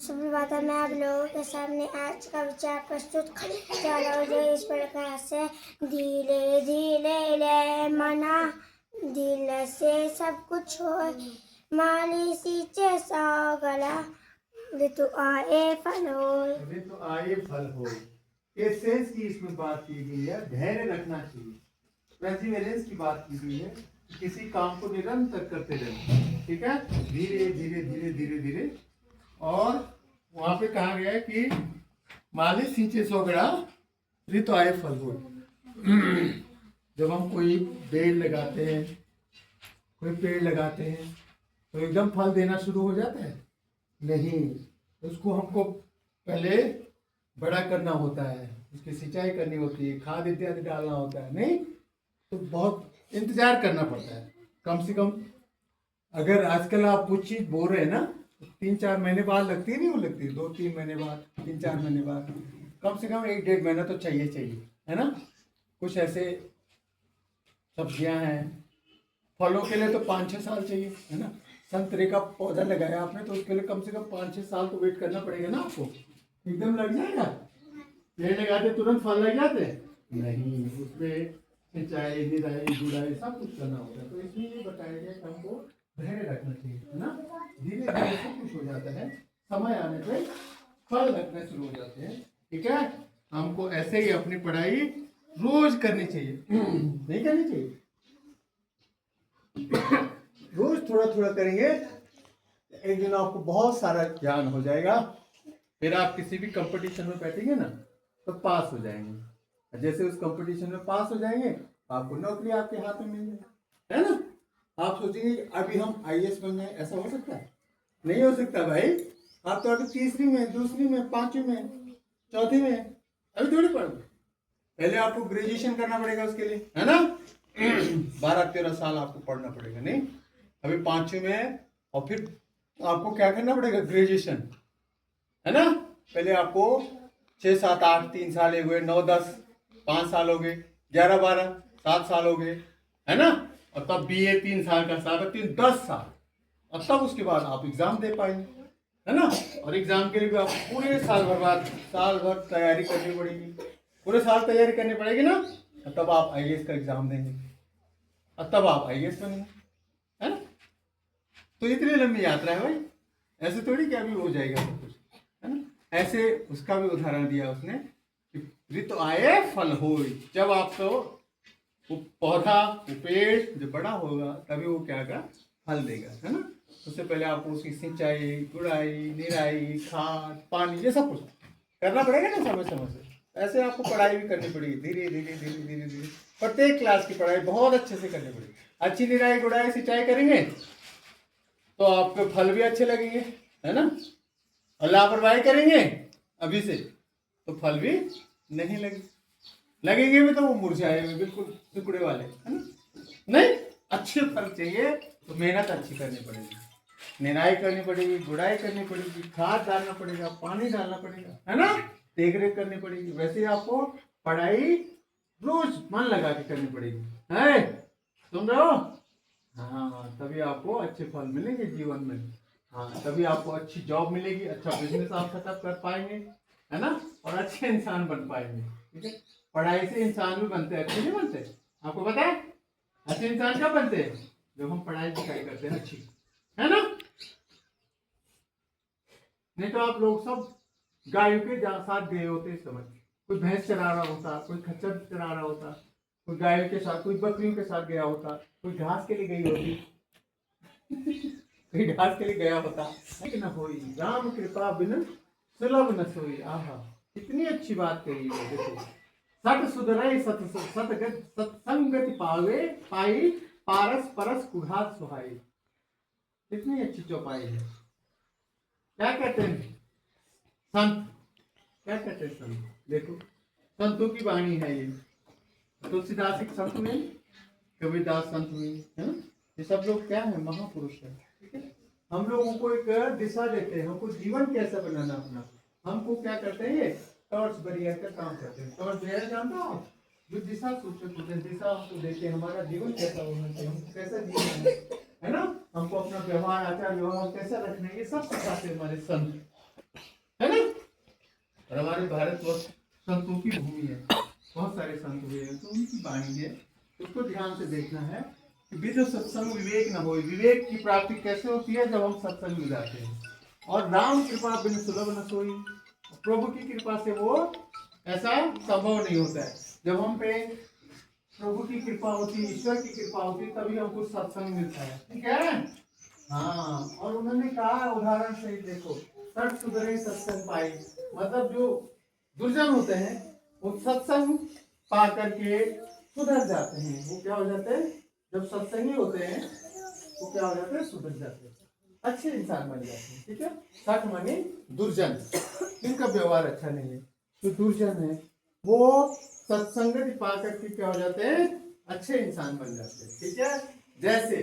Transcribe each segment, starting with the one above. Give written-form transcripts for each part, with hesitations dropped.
सुप्रभात। मैं आप लोगों के सामने आज का विचार प्रस्तुत करने जा रहा हूँ जो इस प्रकार से धीरे धीरे ले मना दिल से सब कुछ हो माली सींचे सा गला ऋतु आए फल हो। ऋतु आए फल हो, ये सेंस की इसमें बात की गई है। धैर्य रखना चाहिए, परसिवरेंस की बात की गई है। किसी काम को निरंतर करते रहना, ठीक है, धीरे धीरे धीरे धीरे धीरे। और वहां पे कहा गया है कि माली सींचे सो गड़ा ऋतु आए फल हो। जब हम कोई पेड़ लगाते हैं, तो एकदम फल देना शुरू हो जाता है? नहीं, उसको हमको पहले बड़ा करना होता है, उसकी सिंचाई करनी होती है, खाद इत्यादि डालना होता है। नहीं तो बहुत इंतजार करना पड़ता है। कम से कम अगर आजकल आप कुछ चीज बोल रहे हैं ना, तो 3-4 महीने बाद लगती है, नहीं वो लगती 2-3 महीने बाद, 3-4 महीने बाद, कम से कम 1-1.5 महीना तो चाहिए, है ना। कुछ ऐसे सब्जियां हैं, फलों के लिए तो 5-6 साल चाहिए, है ना। संतरे का पौधा लगाया आपने तो उसके लिए कम से कम 5-6 साल तो वेट करना पड़ेगा ना आपको। एकदम लग जाएगा? पेड़ लगाते तुरंत फल लग जाते नहीं, उसमें सिंचाई, निराई, गुड़ाई सब कुछ करना होता है। तो इसलिए ये बताया गया कि हमको धैर्य रखना चाहिए, है ना। धीरे धीरे सब कुछ हो जाता है, समय आने पे फल लगने शुरू हो जाते हैं, ठीक है। हमको ऐसे ही अपनी पढ़ाई रोज करनी चाहिए, नहीं करनी चाहिए। रोज थोड़ा थोड़ा करेंगे, एक दिन आपको बहुत सारा ज्ञान हो जाएगा। फिर आप किसी भी कंपटीशन में बैठेंगे ना तो पास हो जाएंगे। जैसे उस कंपटीशन में पास हो जाएंगे, आपको नौकरी आपके हाथ में मिल जाएगी, है ना। आप सोचेंगे कि अभी हम आईएएस बन जाए, ऐसा हो सकता है? नहीं हो सकता भाई। आप तो अभी तीसरी में, दूसरी में, पांचवी में, चौथी में, अभी थोड़ी पढ़। पहले आपको ग्रेजुएशन करना पड़ेगा उसके लिए, है ना। 12-13 साल आपको पढ़ना पड़ेगा। नहीं, अभी 5वीं में, और फिर आपको क्या करना पड़ेगा? ग्रेजुएशन, है ना। पहले आपको 6-7-8 3 साल हो गए, 9-10 5 साल हो गए, 11-12 7 साल हो गए, है ना। और तब बीए 3 साल का, 3 10 साल, और तब उसके बाद आप एग्जाम दे पाएंगे, है ना। और एग्जाम के लिए भी आपको पूरे साल भर तैयारी करनी पड़ेगी, पूरे साल तैयारी करनी पड़ेगी ना। और तब आप आईएएस का एग्जाम देंगे और तब आप आईएएस बनेंगे, है ना। तो इतनी लंबी यात्रा है भाई, ऐसे थोड़ी कि अभी हो जाएगा सब कुछ, है ना। ऐसे उसका भी उदाहरण दिया उसने कि ऋतु आए फल हो। जब आपको वो पौधा, वो पेड़ जब बड़ा होगा तभी वो क्या का फल देगा, है ना। उससे पहले आपको उसकी सिंचाई, गुड़ाई, निराई, खाद, पानी, ये सब कुछ करना पड़ेगा ना समय समय से। ऐसे आपको पढ़ाई भी करनी पड़ेगी, धीरे धीरे धीरे धीरे धीरे। प्रत्येक क्लास की पढ़ाई बहुत अच्छे से करनी पड़ेगी। अच्छी निराई, गुड़ाई, सिंचाई करेंगे तो आपके फल भी अच्छे लगेंगे, है ना। और लापरवाही करेंगे अभी से तो फल भी नहीं लगेंगे भी, तो वो मुरझाएंगे बिल्कुल टुकड़े वाले, है ना। नहीं, अच्छे फल चाहिए तो मेहनत अच्छी करनी पड़ेगी, निराई करनी पड़ेगी, गुड़ाई करनी पड़ेगी, खाद डालना पड़ेगा, पानी डालना पड़ेगा, है ना, देख रेख करनी पड़ेगी। वैसे ही आपको पढ़ाई रोज मन लगा के करनी पड़ेगी, है, सुन रहे हो। हाँ, तभी आपको अच्छे फल मिलेंगे जीवन में। हाँ, तभी आपको अच्छी जॉब मिलेगी, अच्छा बिजनेस आप सेटअप कर पाएंगे, है ना, और अच्छे इंसान बन पाएंगे, ठीक है। पढ़ाई से इंसान भी बनते हैं, अच्छे नहीं बनते? आपको पता है अच्छे इंसान कब बनते हैं? जब हम पढ़ाई लिखाई करते हैं अच्छी, है ना। नहीं तो आप लोग सब गायों के साथ गए होते इस समय, कोई भैंस चरा रहा होता, कोई खच्चर चरा रहा होता, कोई गायों के साथ, कोई बकरियों के साथ गया होता, कोई घास के लिए गई होती, कोई घास के लिए गया होता। न होई राम कृपा बिन सुलभ न सोई। आहा, कितनी अच्छी बात कही है। देखो, सत सुधरे सत्संगति पावे पाई पारस परस कुघात सुहाई। कितनी अच्छी चौपाई है। क्या कहते हैं संत? क्या कहते हैं संत? देखो, संतों की वाणी है ये। तुलसीदास एक संत हुए, कबीरदास संत हुए, है ना। ये सब लोग क्या है? महापुरुष है, ठीक है। हम लोगों को एक दिशा देते हैं, हमको जीवन कैसा बनाना अपना। हमको क्या करते हैं? ये टॉर्च बैरियर का काम करते हैं। टॉर्च बैरियर जानते हो? जो दिशा सूचक होते हैं, दिशा हमको देते हैं, हमारा जीवन कैसा होना चाहिए, हमको कैसा जीवन है ना। हमको अपना व्यवहार, आचार व्यवहार कैसा रखना है, ये सब सिखाते हैं हमारे संत, और हमारे भारतवर्ष संतों की भूमि है, बहुत सारे संत हुए हैं, तो उनकी वाणी है, उसको ध्यान से देखना है कि बिना सत्संग विवेक न हो। विवेक की प्राप्ति कैसे होती है? जब हम सत्संग में जाते हैं। और राम कृपा बिन सुलभ न सोई, प्रभु की कृपा से वो ऐसा संभव नहीं होता है। जब हम पे प्रभु की कृपा होती है, ईश्वर की कृपा होती है, तभी हमको सत्संग मिलता है। ठीक है? हाँ, और उन्होंने कहा उदाहरण सही देखो, सठ सुधरे सत्संग पाई, मतलब जो दुर्जन होते हैं वो सत्संग पा करके सुधर जाते हैं। वो क्या हो जाते हैं? जब सत्संगी होते हैं वो क्या हो जाते हैं? सुधर जाते हैं, अच्छे इंसान बन जाते हैं। ठीक है? सठ माने दुर्जन, इनका व्यवहार अच्छा नहीं है। जो दुर्जन है वो सत्संगत पा करके क्या हो जाते हैं? अच्छे इंसान बन जाते हैं। ठीक है? जैसे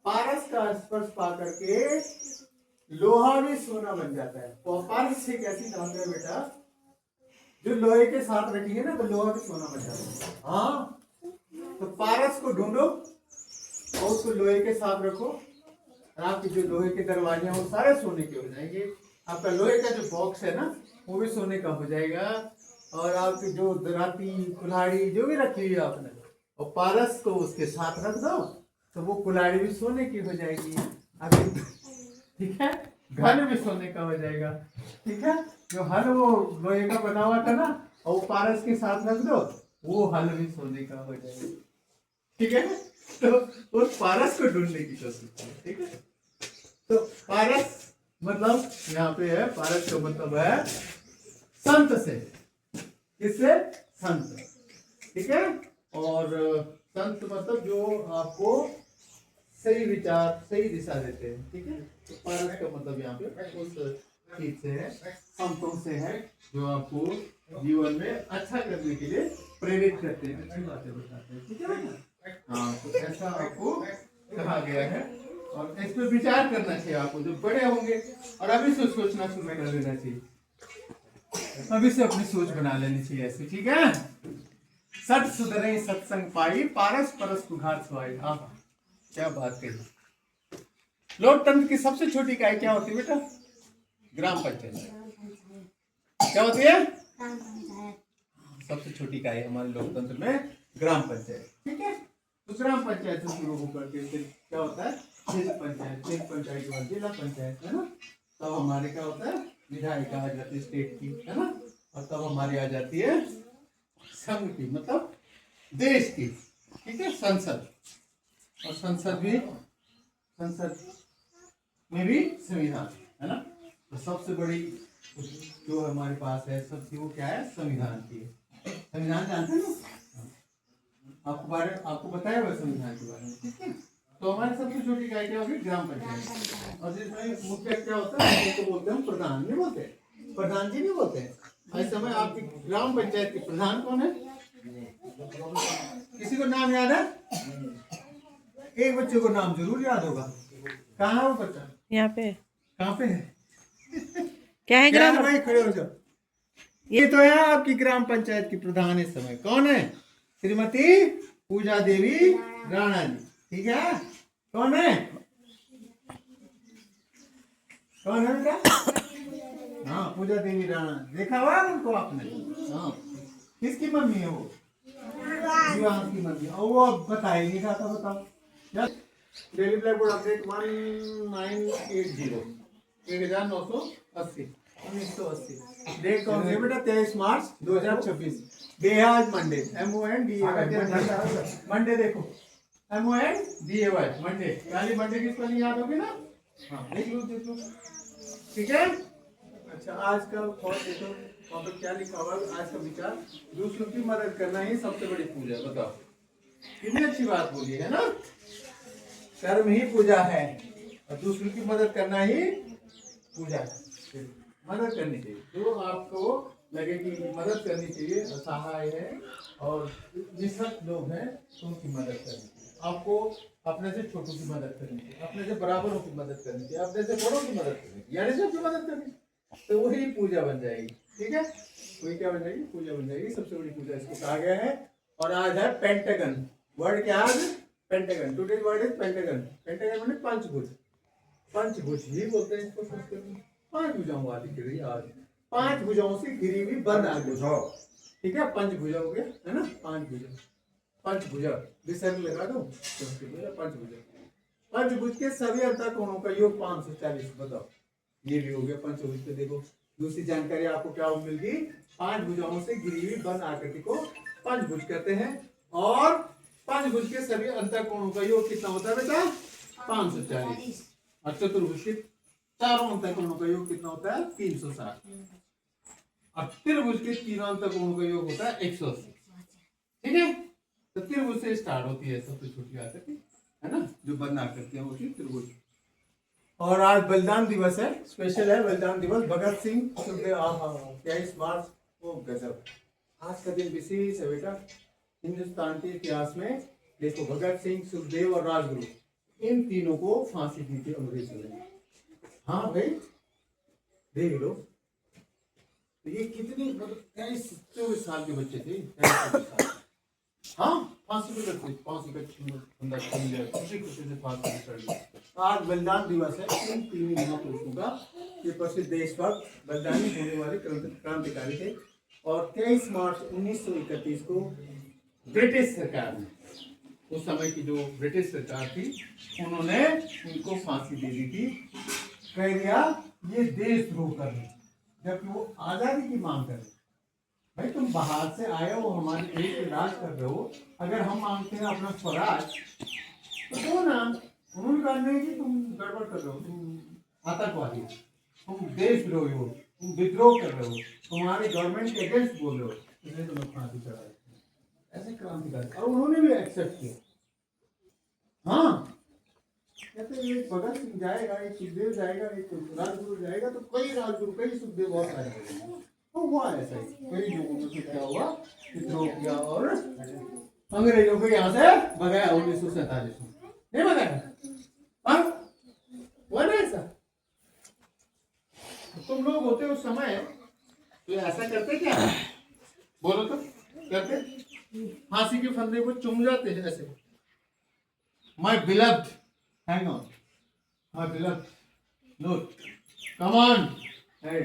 पारस का स्पर्श पा करके लोहा भी सोना बन जाता है। तो पारस से कैसी धातु है बेटा? जो लोहे के साथ रखेंगे ना तो लोहा भी सोना बन जाता है। हाँ, तो पारस को ढूंढो और उसको लोहे के साथ रखो, और आपके जो लोहे के दरवाजे हैं वो सारे सोने के हो जाएंगे। आपका लोहे का जो बॉक्स है ना वो भी सोने का हो जाएगा, और आपकी जो दराती कुल्हाड़ी जो भी रखी हुई है आपने, और पारस को उसके साथ रख दो तो वो कुल्हाड़ी भी सोने की हो जाएगी आपकी। ठीक है? घर भी सोने का हो जाएगा। ठीक है? जो हल वो लोहे का बना हुआ था ना, और वो पारस के साथ रख दो, वो हल भी सोने का हो जाएगा। ठीक है? तो उस पारस को ढूंढने की कोशिश करो। ठीक है? तो पारस मतलब यहाँ पे है, पारस का मतलब है संत से। किससे? संत। ठीक है? और संत मतलब जो आपको सही विचार सही दिशा देते हैं। ठीक है? तो पारस का मतलब यहाँ पे उस चीज से है, संतों से है, जो आपको जीवन में अच्छा करने के लिए प्रेरित करते हैं, अच्छी बातें बताते हैं। ठीक है? हाँ, तो ऐसा आपको कहा गया है, और इस पर विचार करना चाहिए आपको। जो बड़े होंगे और अभी से सोचना शुरू कर देना चाहिए, अभी से अपनी सोच बना लेनी चाहिए ऐसी। ठीक है? सठ सुधरे सत्संग पाई, पारस परस कुघार सुहाई। हाँ, क्या बात कही। लोकतंत्र की सबसे छोटी इकाई क्या होती है बेटा? ग्राम पंचायत। क्या होती है? सबसे छोटी इकाई हमारे लोकतंत्र में ग्राम पंचायत। ठीक है? तो ग्राम पंचायत से शुरू होकर के फिर क्या होता है? क्षेत्र पंचायत, क्षेत्र पंचायत के बाद जिला पंचायत, है ना? तब हमारे क्या होता है? विधायिका आ जाती है स्टेट की, है ना? और तब हमारी आ जाती है संघ की, मतलब देश की। ठीक है? संसद। और संसद में भी संविधान, है ना? तो सबसे बड़ी जो हमारे पास है सबसे, वो क्या है? संविधान की है। संविधान जानते हैं ना? आपको बताया हुआ संविधान के बारे में। ठीक है? तो हमारे सबसे छोटी इकाई क्या होगी? ग्राम पंचायत। और जिसमें मुख्य क्या होता है? तो बोलते हैं प्रधान, नहीं बोलते? प्रधान जी नहीं बोलते हैं। इस समय आपकी ग्राम पंचायत के प्रधान कौन है? किसी को नाम याद है? एक बच्चे को नाम जरूर याद होगा। कहाँ है वो बच्चा? यहाँ पे। कहाँ पे है? क्या है क्या है ग्राम? भाई, खड़े हो जाओ। ये तो है आपकी ग्राम पंचायत की प्रधान इस समय। कौन है? श्रीमती पूजा देवी राणा जी। ठीक है? कौन है? कौन है बेटा? हाँ, पूजा देवी राणा। देखा हुआ उनको आपने? हाँ। किसकी मम्मी है वो? विवाह की मम्मी। और वो बताई नहीं था, बताओ। Daily black board update 1980, 1980, 1980। Date कौन सी है बेटा? 23 मार्च 2026। डे है आज मंडे। मंडे देखो, MONDAY मंडे। पहली मंडे की स्पेलिंग याद होगी ना? हाँ, देख लो। ठीक है? अच्छा, आज का थॉट देखो, वहाँ पर क्या लिखा हुआ है? आज का विचार, दूसरों की मदद करना ही सबसे बड़ी पूजा है। बताओ, कितनी अच्छी बात बोली है ना? कर्म ही पूजा है, और दूसरों की मदद करना ही पूजा है। मदद करनी चाहिए, जो आपको लगे कि मदद करनी चाहिए, असहाय है और निःशक्त लोग हैं, तो उनकी मदद करनी चाहिए। आपको अपने से छोटों की मदद करनी चाहिए, अपने से बराबरों की मदद करनी चाहिए, अपने से बड़ों की मदद करनी चाहिए, यानी सबकी मदद करनी, तो वही पूजा बन जाएगी। ठीक है? वही क्या बन जाएगी? पूजा बन जाएगी। सबसे बड़ी पूजा इसको कहा गया है। और आज है पेंटागन। वर्ड क्या है? Pentagon. Today's word is pentagon. Pentagon माने पंचभुज। पंचभुज ही बोलते हैं इसको संस्कृत में। 5 भुजाओं वाली खिचड़ी आज। 5 भुजाओं से घिरी हुई बंद आकृति। ठीक है, पंचभुजा हो गया है ना, 5 भुजा, पंचभुजा विसर्ग लगा दो, पंचभुजा। पंचभुज के सभी अंतःकोणों का योग 540। बताओ, ये भी हो गया पंचभुज पे। देखो दूसरी जानकारी आपको क्या मिल गई, 5 भुजाओं से घिरी हुई बंद आकृति को पंचभुज कहते हैं। और पंचभुज के सभी अंतःकोणों का योग कितना होता है बेटा, 540। और चतुर्भुज के चारों अंतःकोणों का योग कितना होता है, 360। और त्रिभुज के तीनों अंतःकोणों का योग होता है 180। ठीक है, तो त्रिभुज से स्टार्ट होती है सबसे छोटी आकृति, है ना, जो बंद आकृतियां होती है त्रिभुज। और आज बलिदान दिवस है, स्पेशल है बलिदान दिवस। भगत सिंह सुखदेव, 23 मार्च, ओ गजब, आज का दिन विशेष है बेटा हिंदुस्तान के इतिहास में। देखो भगत सिंह, सुखदेव और राजगुरु, इन तीनों को फांसी दी थी अंग्रेजों ने। हाँ भाई देख लो, तो ये कितनी मतलब 23-24 साल के बच्चे थे, 23-24 साल। हाँ, फांसी पे करते, फांसी पे खुशी खुशी से फांसी पे चढ़ गए। आज बलिदान दिवस है इन तीन महापुरुषों का। ये प्रसिद्ध देशभक्त बलिदानी होने वाले क्रांतिकारी थे। और 23 मार्च 1931 को ब्रिटिश सरकार ने, उस समय की जो ब्रिटिश सरकार थी, उन्होंने उनको फांसी दे दी थी। कह दिया ये देशद्रोह कर रहे, जबकि वो आजादी की मांग कर रहे। भाई तुम बाहर से आए हो, हमारे देश पे राज कर रहे हो, अगर हम मांगते हैं अपना स्वराज तो दो ना। उन्होंने कहा नहीं कि तुम गड़बड़ कर रहे हो, तुम आतंकवादी, तुम देशद्रोही हो, तुम विद्रोह कर रहे हो, तुम्हारे गवर्नमेंट के अगेंस्ट बोल रहे हो, इसलिए तुम्हें फांसी चढ़ा। ऐसे क्रांतिकारी, और उन्होंने भी एक्सेप्ट किया। हाँ, कहते एक भगत सिंह जाएगा, एक सुखदेव जाएगा, एक राजगुरु जाएगा, तो कई राजगुरु, कई सुखदेव बहुत सारे जाएंगे। तो हुआ ऐसा ही, कई लोगों ने क्या हुआ, विद्रोह किया और अंग्रेजों को यहाँ से भगाया 1947 में। नहीं भगाया? हाँ, हुआ ना ऐसा? तुम लोग होते उस समय तो ऐसा करते क्या? बोलो तो, करते? फांसी के फंदे को चूम जाते हैं ऐसे। My beloved, hang on. My beloved, look, come on, hey,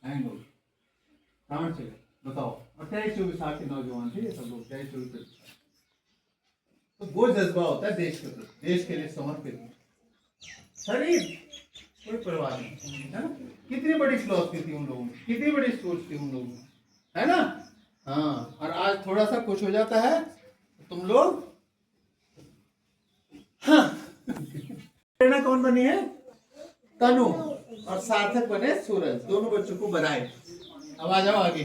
hang on. कहाँ चले? बताओ। 28-24 साल के नौजवान थे ये सब लोग, 23-24 साल। तो वो जज्बा होता है देश के प्रति, देश के लिए समर्पित शरीर, कोई परवाह नहीं, है ना। कितनी बड़ी फिलॉसफी थी उन लोगों में, कितनी बड़ी सोच थी उन लोगों में, है ना। हाँ, और आज थोड़ा सा कुछ हो जाता है तो तुम लोग, हाँ, प्रेरणा कौन बनी है? तनु। और सार्थक बने सूरज। दोनों बच्चों को बधाई। अब आ जाओ आगे।